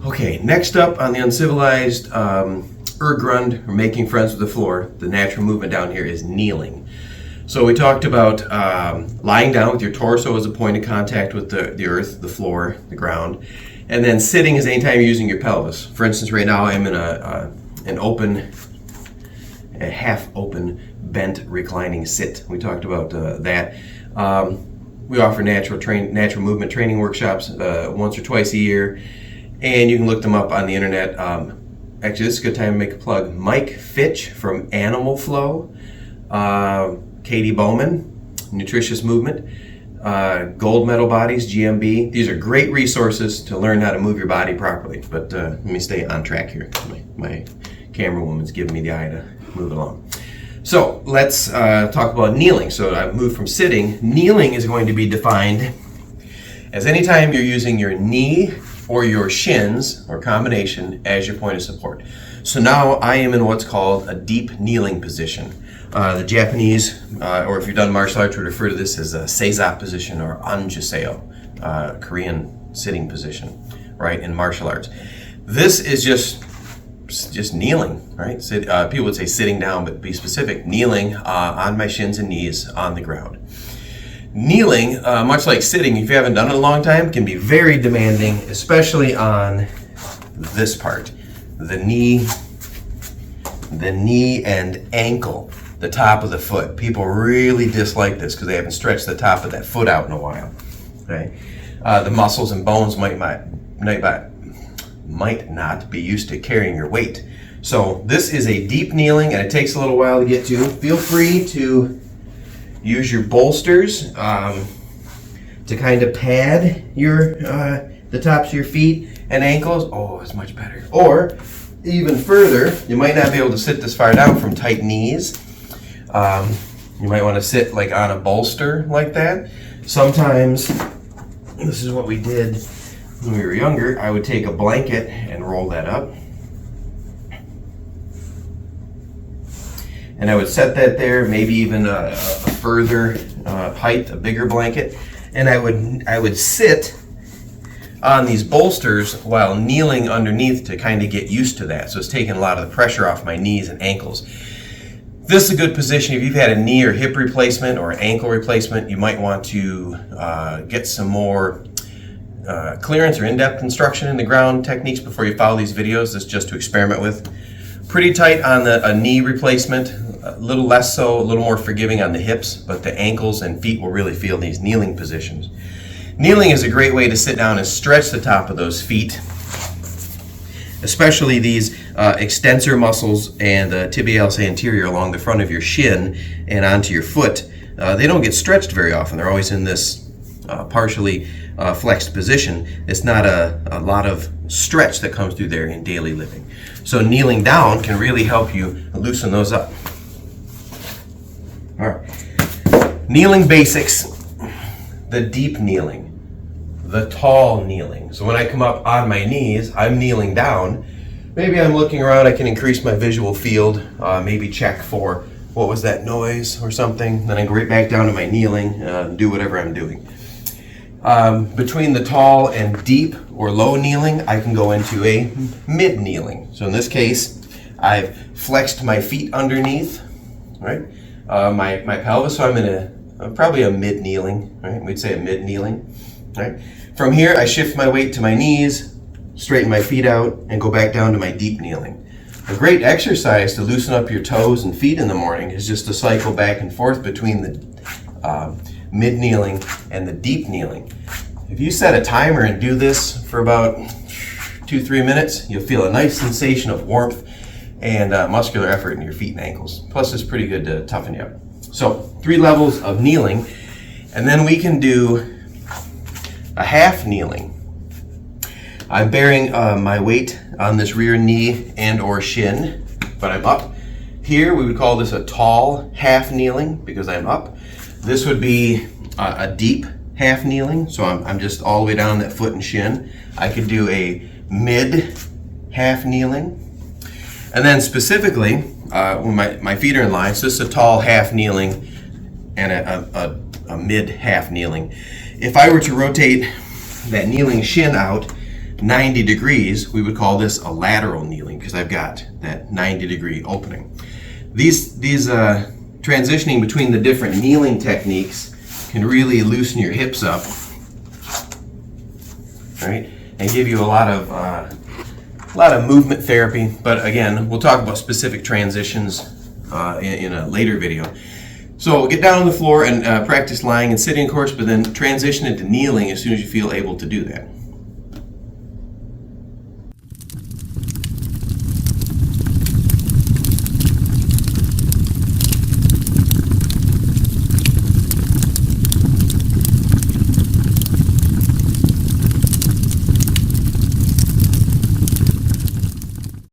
Okay, next up on the uncivilized Urgrund, or making friends with the floor, the natural movement down here is kneeling. So we talked about lying down with your torso as a point of contact with the earth, the floor, the ground, and then sitting is anytime you're using your pelvis. For instance, right now I'm in a half open, bent, reclining sit. We talked about that. We offer natural movement training workshops once or twice a year, and you can look them up on the internet. Actually, this is a good time to make a plug. Mike Fitch from Animal Flow, Katie Bowman, Nutritious Movement, Gold Medal Bodies, GMB. These are great resources to learn how to move your body properly. But let me stay on track here. My camera woman's giving me the eye to move along. So let's talk about kneeling. So I've moved from sitting. Kneeling is going to be defined as anytime you're using your knee or your shins, or combination, as your point of support. So now I am in what's called a deep kneeling position. The Japanese, or if you've done martial arts, would refer to this as a seiza position or anjuseo, Korean sitting position, right, in martial arts. This is just kneeling, right? People would say sitting down, but be specific. Kneeling on my shins and knees on the ground. Kneeling, much like sitting, if you haven't done it in a long time, can be very demanding, especially on this part, the knee and ankle, the top of the foot. People really dislike this because they haven't stretched the top of that foot out in a while. Okay, the muscles and bones might not be used to carrying your weight. So this is a deep kneeling, and it takes a little while to get to. Feel free to use your bolsters to kind of pad the tops of your feet and ankles. Oh, it's much better. Or even further, you might not be able to sit this far down from tight knees. You might want to sit like on a bolster like that. Sometimes, this is what we did when we were younger. I would take a blanket and roll that up. And I would set that there, maybe even a further height, a bigger blanket. And I would sit on these bolsters while kneeling underneath to kind of get used to that. So it's taking a lot of the pressure off my knees and ankles. This is a good position. If you've had a knee or hip replacement or an ankle replacement, you might want to get some more clearance or in-depth instruction in the ground techniques before you follow these videos. This is just to experiment with. Pretty tight on a knee replacement, a little less so, a little more forgiving on the hips, but the ankles and feet will really feel these kneeling positions. Kneeling is a great way to sit down and stretch the top of those feet, especially these extensor muscles and tibialis anterior along the front of your shin and onto your foot. They don't get stretched very often. They're always in this partially flexed position. It's not a lot of stretch that comes through there in daily living. So kneeling down can really help you loosen those up. All right. Kneeling basics. The deep kneeling. The tall kneeling. So when I come up on my knees, I'm kneeling down. Maybe I'm looking around, I can increase my visual field, maybe check for what was that noise or something. Then I go right back down to my kneeling, do whatever I'm doing. Between the tall and deep or low kneeling, I can go into a mid kneeling. So in this case, I've flexed my feet underneath, right? My pelvis, so I'm in probably a mid kneeling, right? We'd say a mid kneeling, right? From here, I shift my weight to my knees, straighten my feet out, and go back down to my deep kneeling. A great exercise to loosen up your toes and feet in the morning is just to cycle back and forth between the mid kneeling and the deep kneeling. If you set a timer and do this for about 2-3 minutes, you'll feel a nice sensation of warmth and muscular effort in your feet and ankles. Plus, it's pretty good to toughen you up. So 3 levels of kneeling, and then we can do a half kneeling. I'm bearing my weight on this rear knee and or shin, but I'm up. Here we would call this a tall half kneeling because I'm up. This would be a deep half kneeling, so I'm just all the way down that foot and shin. I could do a mid half kneeling. And then specifically, when my feet are in line, so this is a tall half kneeling and a mid half kneeling. If I were to rotate that kneeling shin out, 90 degrees, we would call this a lateral kneeling because I've got that 90-degree opening. These transitioning between the different kneeling techniques can really loosen your hips up, right, and give you a lot of movement therapy. But again, we'll talk about specific transitions in a later video. So get down on the floor and practice lying and sitting, of course, but then transition into kneeling as soon as you feel able to do that.